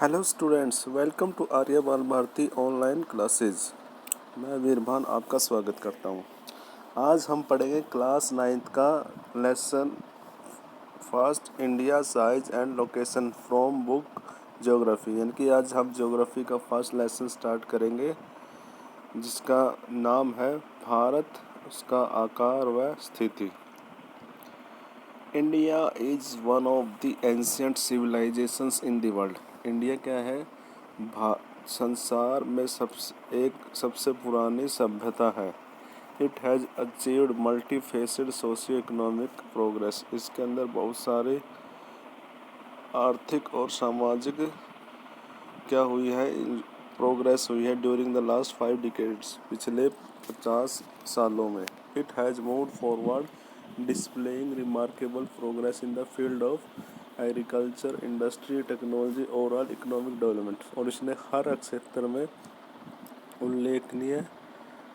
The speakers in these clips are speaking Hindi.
हेलो स्टूडेंट्स, वेलकम टू आर्य बाल भारती ऑनलाइन क्लासेस। मैं वीरभान आपका स्वागत करता हूँ। आज हम पढ़ेंगे क्लास 9th का lesson first, India size and location from book geography. यानी कि आज हम ज्योग्राफी का फर्स्ट लेसन स्टार्ट करेंगे, जिसका नाम है भारत, उसका आकार व स्थिति। India is one of the ancient civilisations in the world. India क्या है? संसार में सबसे पुरानी सभ्यता है। It has achieved multi faceted socio economic progress. इसके अंदर बहुत सारे आर्थिक और सामाजिक क्या हुई है, प्रोग्रेस हुई है ड्यूरिंग द लास्ट 5 डिकेड्स, पिछले 50 सालों में। It has moved forward displaying remarkable progress in the field of agriculture, industry, technology, overall economic development. और इसने हर क्षेत्र में उल्लेखनीय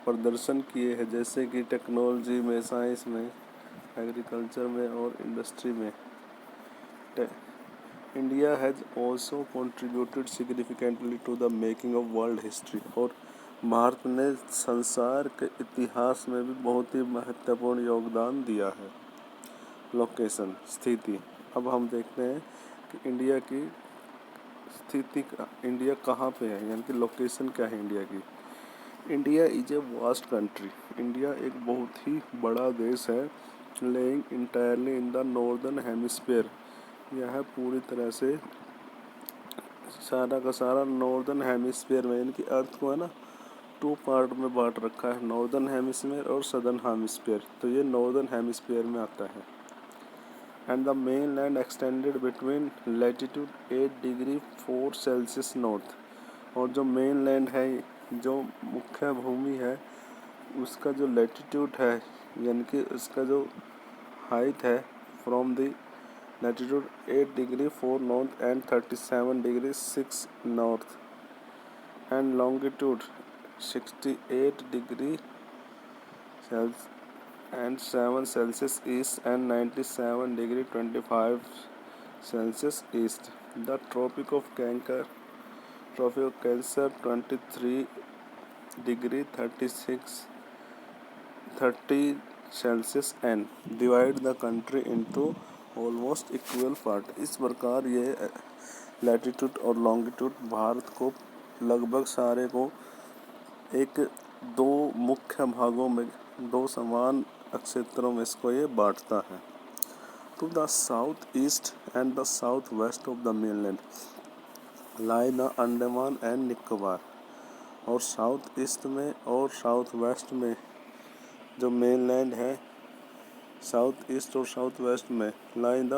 प्रदर्शन किए हैं, जैसे कि टेक्नोलॉजी में, साइंस में, एग्रीकल्चर में और इंडस्ट्री में। India has also contributed significantly to the making of world history। और भारत ने संसार के इतिहास में भी बहुत ही महत्वपूर्ण योगदान दिया है। लोकेशन, स्थिति। अब हम देखते हैं कि इंडिया की स्थिति, इंडिया कहाँ पे है, यानी कि लोकेशन क्या है इंडिया की। India is a vast country. India एक बहुत ही बड़ा देश है, laying entirely in the northern hemisphere. यह पूरी तरह से सारा का सारा नॉर्दर्न हेमिस्फीयर में, यानी कि अर्थ को है ना 2 पार्ट में बांट रखा है, नॉर्दर्न हेमिस्फीयर और सदर्न हेमिस्फीयर। तो ये नॉर्दर्न हेमिस्फीयर में आता है। And the main land extended between latitude 8 degree 4 Celsius north. और जो मेन लैंड है, जो मुख्य भूमि है, उसका जो लैटिट्यूड है, यानी कि उसका जो हाइट है, from the latitude 8 degree 4 north and 37 degree 6 north, and longitude 68 degree and 7 Celsius east and 97 degree 25 Celsius east. The Tropic of Cancer 23 degree 30 Celsius and divide the country into almost equal part. इस प्रकार ये लैटिट्यूड और लॉन्गिट्यूड भारत को लगभग सारे को एक दो मुख्य भागों में, दो समान क्षेत्रों में इसको ये बांटता है। To the south east and the south west of the mainland lie the Andaman and Nicobar. और साउथ ईस्ट में और साउथ वेस्ट में जो मेनलैंड है, साउथ ईस्ट और साउथ वेस्ट में लाई द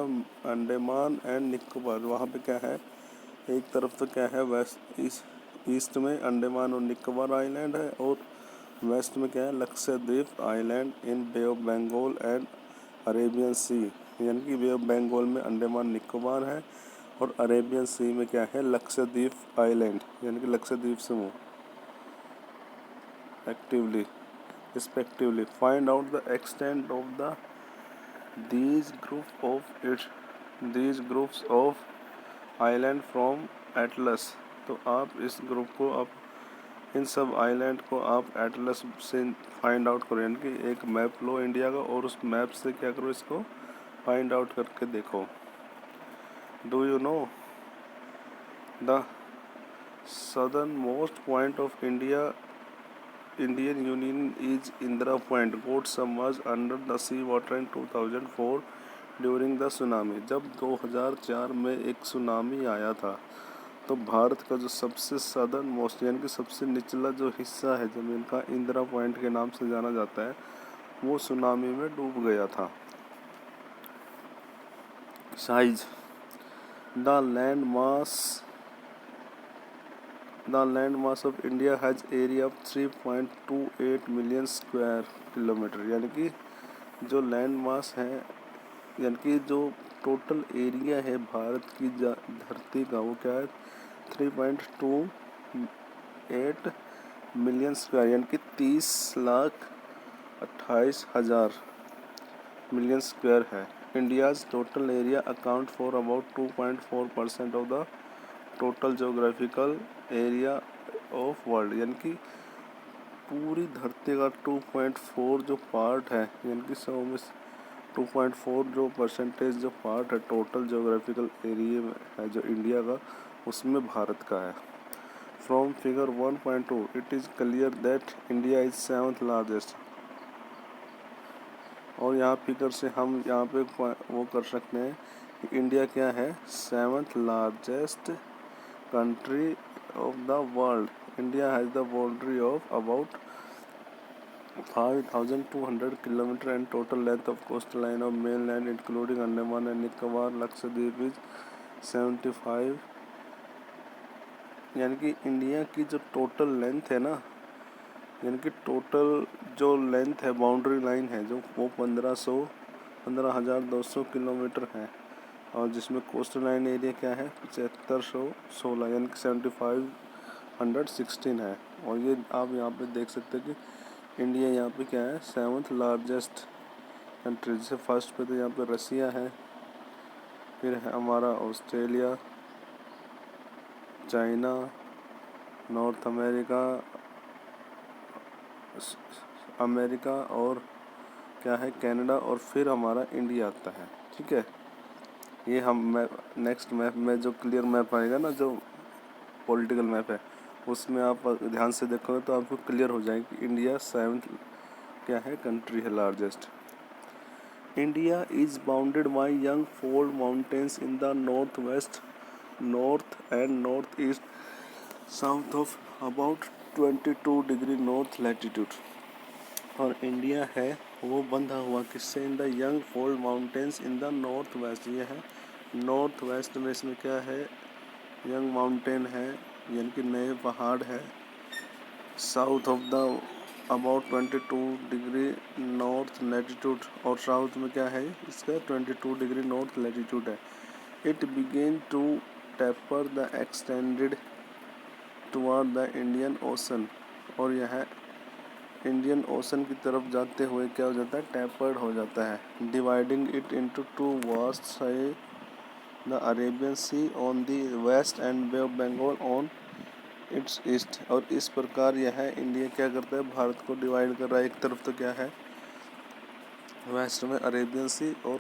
अंडमान एंड निकोबार। वहाँ पे क्या है, एक तरफ तो क्या है वेस्ट ईस्ट में अंडमान और निकोबार आइलैंड है, और वेस्ट में क्या है Lakshadweep island in Bay of Bengal and Arabian Sea. यानी कि बे ऑफ बंगाल में अंडमान निकोबार है, और अरेबियन सी में क्या है लक्षद्वीप आइलैंड, यानी कि लक्षद्वीप समूह। Actively respectively find out the extent of these groups of island from atlas। तो आप इस ग्रुप को, आप इन सब आइलैंड को आप एटलस से फाइंड आउट करो, यानी कि एक मैप लो इंडिया का, और उस मैप से क्या करो, इसको फाइंड आउट करके देखो। Do you know the southern most point of Indian Union is Indira Point, got submerged under the sea water in 2004 during the tsunami। जब 2004 में एक सुनामी आया था, तो भारत का जो सबसे सदर्न मोस्ट, यानी कि सबसे निचला जो हिस्सा है ज़मीन का, इंदिरा पॉइंट के नाम से जाना जाता है, वो सुनामी में डूब गया था। Size, the land mass of India has area of 3.28 million square kilometre. यानी कि जो लैंड मास है, यानी कि जो टोटल एरिया है भारत की धरती का, वो क्या है 3.28 मिलियन स्क्वायर, यानी कि 30,28,000 मिलियन स्क्वायर है। India's total area account for about 2.4% of the total geographical area of world, यानी कि पूरी धरती का 2.4 जो पार्ट है, यानी कि 100 में 2.4 जो परसेंटेज जो पार्ट है टोटल जोग्राफिकल एरिया में है जो इंडिया का, उसमें भारत का है। From figure 1.2 it is clear that India is 7th largest. और यहाँ फिगर से हम यहाँ पे वो कर सकते हैं कि इंडिया क्या है, 7th largest country of the world. India has the boundary of about 5,200 kilometre and total length of coastal line of main land including Andaman and Nicobar Lakshadweep is 75। यानी कि इंडिया की जो टोटल लेंथ है ना, यानी कि टोटल जो लेंथ है, बाउंड्री लाइन है जो, वो 15,200 किलोमीटर है। और जिसमें कोस्टल लाइन एरिया क्या है, 7516, यानी कि 7516 है। और ये आप यहाँ पे देख सकते हैं कि इंडिया यहाँ पे क्या है, 7th लार्जेस्ट कंट्री। जैसे फर्स्ट पे तो यहाँ पे रसिया है, फिर है हमारा ऑस्ट्रेलिया, चाइना, नॉर्थ अमेरिका और क्या है, कनाडा, और फिर हमारा इंडिया आता है। ठीक है, ये हम नेक्स्ट मैप में जो क्लियर मैप आएगा ना, जो पॉलिटिकल मैप है, उसमें आप ध्यान से देखोगे तो आपको क्लियर हो जाएगा कि इंडिया 7th क्या है कंट्री है largest. India is bounded by young fold mountains in the north west, north and north east, south of about 22 degree north latitude. और इंडिया है वो बंधा हुआ किससे, in the young fold mountains in the north west. ये है नॉर्थ वेस्ट में, इसमें क्या है, यंग माउंटेन है, यानी कि नए पहाड़ है। South of the about 22 degree north latitude, और साउथ में क्या है इसका, 22 डिग्री नॉर्थ लैटिट्यूड है। It begins to taper the extended toward the Indian ocean, और यह इंडियन ओशन की तरफ जाते हुए क्या हो जाता है, टेपर्ड हो जाता है। Dividing it into two vast sea, the Arabian sea on the west and bay of Bengal on its east. और इस प्रकार यह इंडिया क्या करता है, भारत को डिवाइड कर रहा है। एक तरफ तो क्या है, वेस्ट में अरेबियन सी, और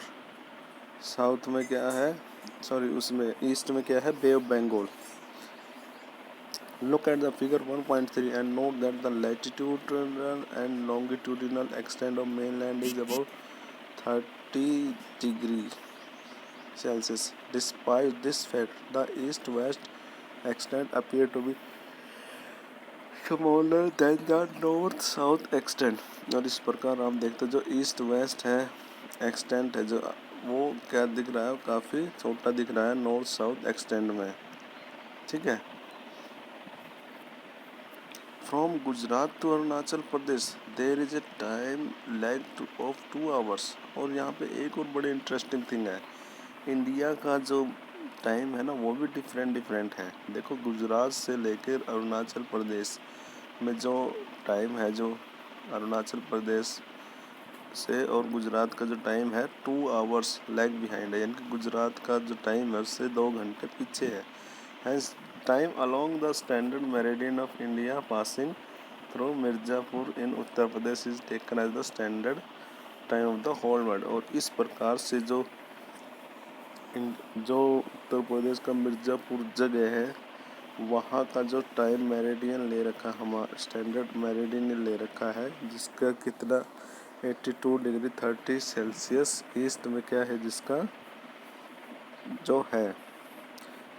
साउथ में क्या है, सॉरी उसमें ईस्ट में क्या है, Bay of Bengal. Look at the figure 1.3 and note that the latitudinal and longitudinal extent of mainland is about 30 degrees Celsius. Despite this fact, the east-west extent appear to be smaller than the north-south extent. और इस प्रकार आप देखते जो ईस्ट वेस्ट है एक्सटेंट है, जो वो क्या दिख रहा है, काफ़ी छोटा दिख रहा है नॉर्थ साउथ एक्सटेंट में। ठीक है, from Gujarat to Arunachal Pradesh there is a time lag of 2 hours। और यहाँ पे एक और बड़ी इंटरेस्टिंग थिंग है, इंडिया का जो टाइम है ना वो भी डिफरेंट है। देखो गुजरात से लेकर अरुणाचल प्रदेश में जो टाइम है, जो अरुणाचल प्रदेश से और गुजरात का जो टाइम है 2 hours लैग बिहाइंड है, यानी कि गुजरात का जो टाइम है उससे 2 घंटे पीछे है। Hence, time along the standard meridian of India passing through Mirzapur in Uttar Pradesh is taken as the standard time of the whole world। और इस प्रकार से जो उत्तर प्रदेश का मिर्ज़ापुर जगह है, वहाँ का जो टाइम मेरिडियन ले रखा, हमारा स्टैंडर्ड मेरिडियन ले रखा है, जिसका कितना 82 डिग्री 30 सेल्सियस ईस्ट में क्या है, जिसका जो है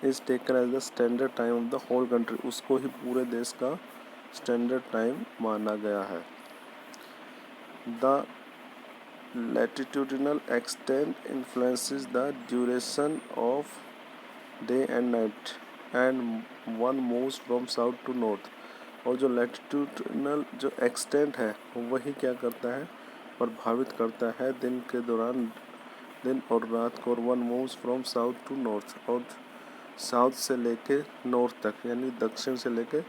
is taken as the standard time of the whole country, उसको ही पूरे देश का स्टैंडर्ड टाइम माना गया है। The latitudinal extent influences the duration of day and night and one moves from south to north. और जो लैटिट्यूडिनल जो एक्सटेंट है वही क्या करता है, प्रभावित करता है दिन के दौरान, दिन और रात को। और one moves from south to north, और साउथ से लेके नॉर्थ तक, यानी दक्षिण से लेके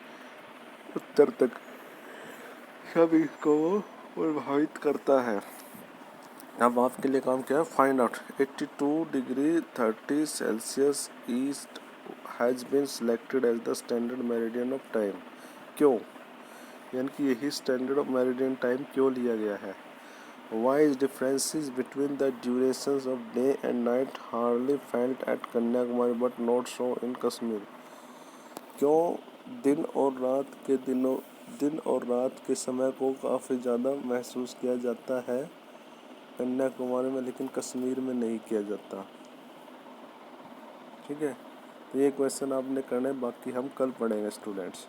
उत्तर तक सभी को प्रभावित करता है। अब आपके लिए काम क्या है, find out 82 degree 30 Celsius east has been selected as the standard meridian of time. क्यों, यानी कि यही स्टैंडर्ड ऑफ मेरिडियन टाइम क्यों लिया गया है? Why is differences between the durations of day and night hardly felt at Kanyakumari but not so in Kashmir. क्यों दिन और रात के समय को काफ़ी ज़्यादा महसूस किया जाता है कन्याकुमारी में, लेकिन कश्मीर में नहीं किया जाता। ठीक है, तो ये क्वेश्चन आपने करना है, बाकी हम कल पढ़ेंगे स्टूडेंट्स।